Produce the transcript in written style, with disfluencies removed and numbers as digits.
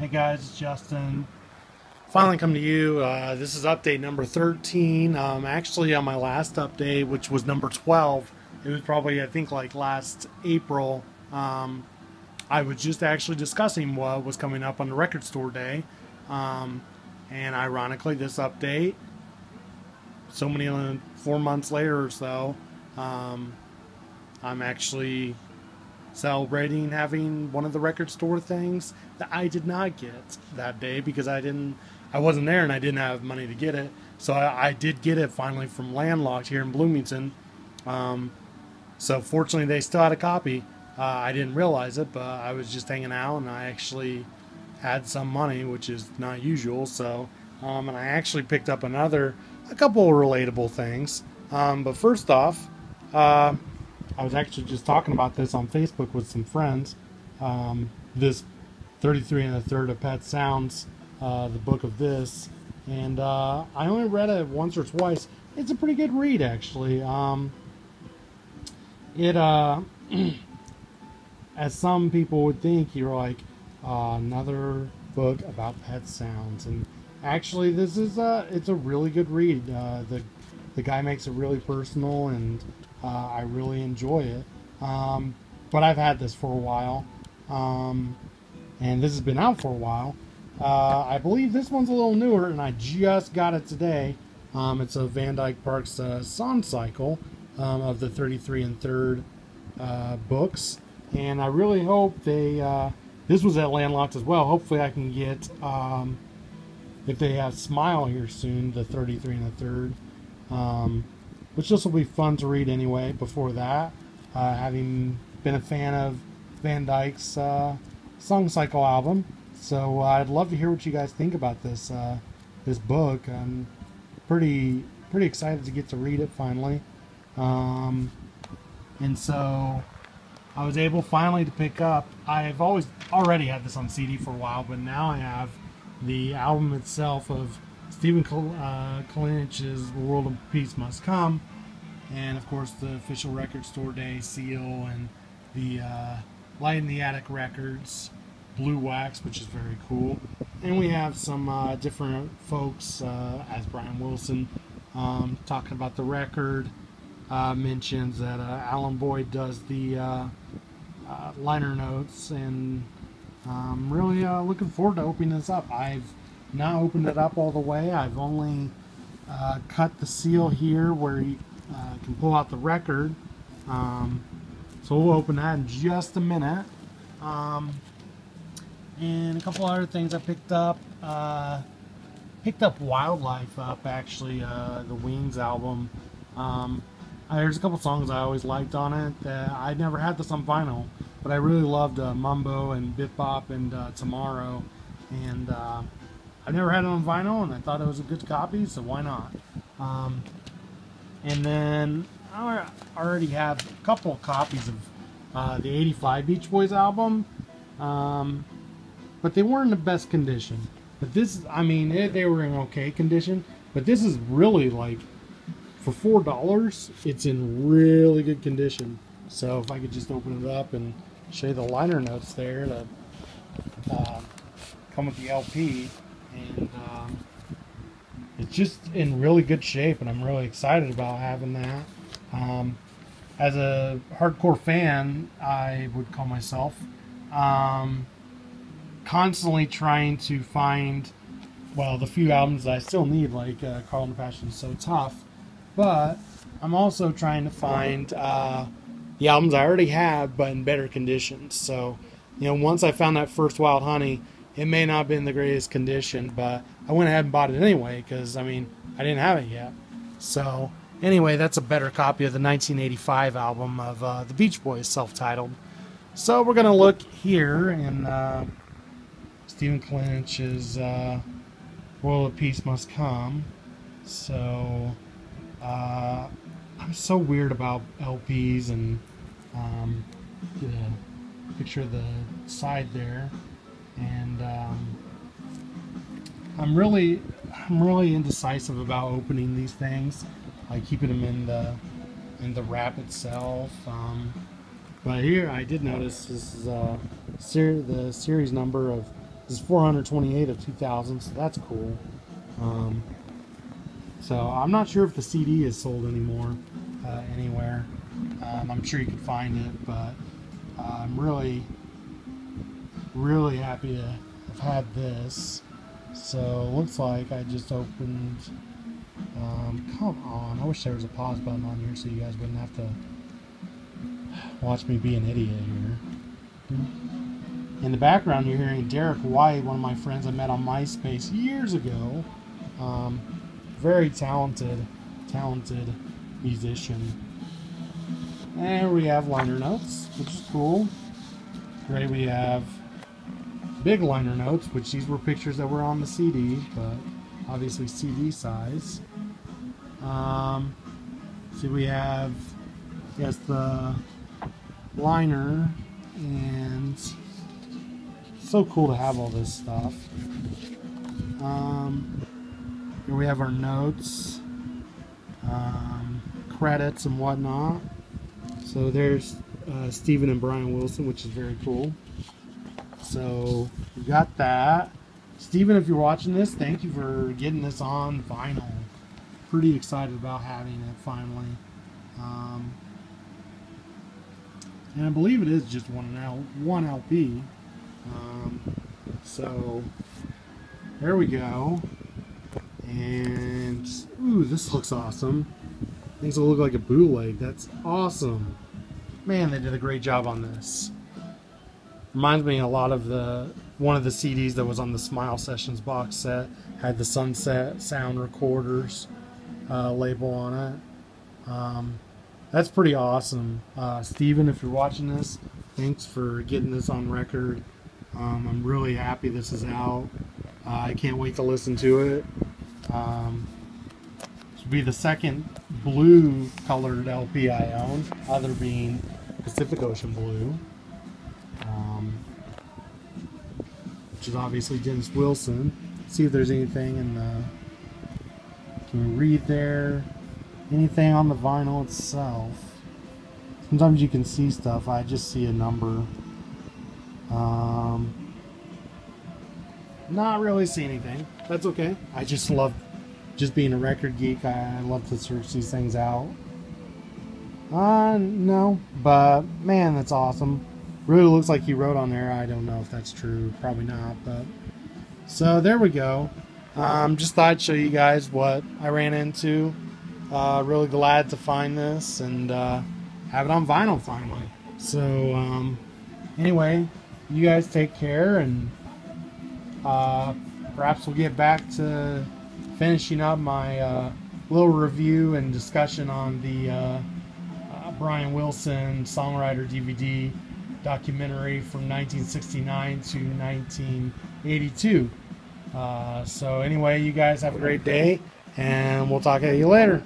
Hey guys, it's Justin. Finally come to you. This is update number 13. Actually, on my last update, which was number 12, it was probably, I think, like last April. I was just actually discussing what was coming up on the record store day. And ironically, this update, so many, 4 months later or so, I'm actually celebrating having one of the record store things that I did not get that day because I wasn't there and I didn't have money to get it. So I did get it finally from Landlocked here in Bloomington. So fortunately they still had a copy. I didn't realize it, but I was just hanging out and I actually had some money, which is not usual. So and I actually picked up a couple of relatable things. But first off, I was actually just talking about this on Facebook with some friends. This 33 and a Third of Pet Sounds, the book of this, and I only read it once or twice. It's a pretty good read, actually. As some people would think, you're like another book about pet sounds, and actually, this is it's a really good read. The guy makes it really personal, and I really enjoy it. But I've had this for a while, and this has been out for a while. I believe this one's a little newer, and I just got it today. It's a Van Dyke Parks Song Cycle of the 33 and Third books, and I really hope they. This was at Landlocked as well. Hopefully, I can get if they have Smile here soon, the 33 and the Third. Which this will be fun to read anyway. Before that, having been a fan of Van Dyke's Song Cycle album, so I'd love to hear what you guys think about this book. I'm pretty excited to get to read it finally, and so I was able finally to pick up. I've already had this on CD for a while, but now I have the album itself of Stephen Kalinich's World of Peace Must Come, and of course the official Record Store Day seal, and the Light in the Attic Records Blue Wax, which is very cool. And we have some different folks, as Brian Wilson, talking about the record, mentions that Alan Boyd does the liner notes, and I'm really looking forward to opening this up. I've not opened it up all the way. I've only cut the seal here where you can pull out the record. So we'll open that in just a minute. And a couple other things I picked up. Picked up Wildlife up, actually, the Wings album. There's a couple songs I always liked on it. I never had this on vinyl, but I really loved Mumbo and Bip Bop and Tomorrow. And I never had it on vinyl, and I thought it was a good copy, so why not? And then I already have a couple of copies of the '85 Beach Boys album, but they weren't in the best condition. But this, I mean, they were in okay condition, but this is really like, for $4, it's in really good condition. So if I could just open it up and show you the liner notes there that come with the LP. And it's just in really good shape, and I'm really excited about having that. As a hardcore fan, I would call myself, constantly trying to find, well, the few albums that I still need, like Carl and the Passion is So Tough, but I'm also trying to find the albums I already have, but in better conditions. So, once I found that first Wild Honey, it may not have been the greatest condition, but I went ahead and bought it anyway because, I didn't have it yet. So, anyway, that's a better copy of the 1985 album of the Beach Boys, self-titled. So, we're going to look here in Stephen Kalinich's World of Peace Must Come. So, I'm so weird about LPs, and the picture of the side there. And I'm really indecisive about opening these things, like keeping them in the wrap itself. But here I did notice this is the series number of This is 428 of 2000, so that's cool. So I'm not sure if the CD is sold anymore anywhere. I'm sure you can find it, but I'm really, really happy to have had this. So looks like I just opened. Come on! I wish there was a pause button on here so you guys wouldn't have to watch me be an idiot here. In the background, you're hearing Derek White, one of my friends I met on MySpace years ago. Very talented musician. And we have liner notes, which is cool. Great, we have big liner notes, which these were pictures that were on the CD, but obviously CD size. So we have, yes, the liner, and so cool to have all this stuff. Here we have our notes, credits and whatnot. So there's Steven and Brian Wilson, which is very cool. So we got that. Steven, if you're watching this, thank you for getting this on vinyl. Pretty excited about having it finally. And I believe it is just one LP. So there we go. And ooh, this looks awesome. Things will look like a bootleg. That's awesome. Man, they did a great job on this. Reminds me a lot of one of the CDs that was on the Smile Sessions box set. Had the Sunset Sound Recorders label on it. That's pretty awesome. Steven, if you're watching this, thanks for getting this on record. I'm really happy this is out. I can't wait to listen to it. This will be the second blue colored LP I own, other being Pacific Ocean Blue, which is obviously Dennis Wilson. See if there's anything in the, can we read there, anything on the vinyl itself. Sometimes you can see stuff, I just see a number. Not really see anything. That's okay. I just love, just being a record geek, I love to search these things out. No, but man, that's awesome. Really looks like he wrote on there. I don't know if that's true. Probably not, but so there we go. Just thought I'd show you guys what I ran into. Really glad to find this and have it on vinyl finally. So anyway, you guys take care, and perhaps we'll get back to finishing up my little review and discussion on the Brian Wilson songwriter DVD documentary from 1969 to 1982. So anyway, you guys have a great day, and we'll talk to you later.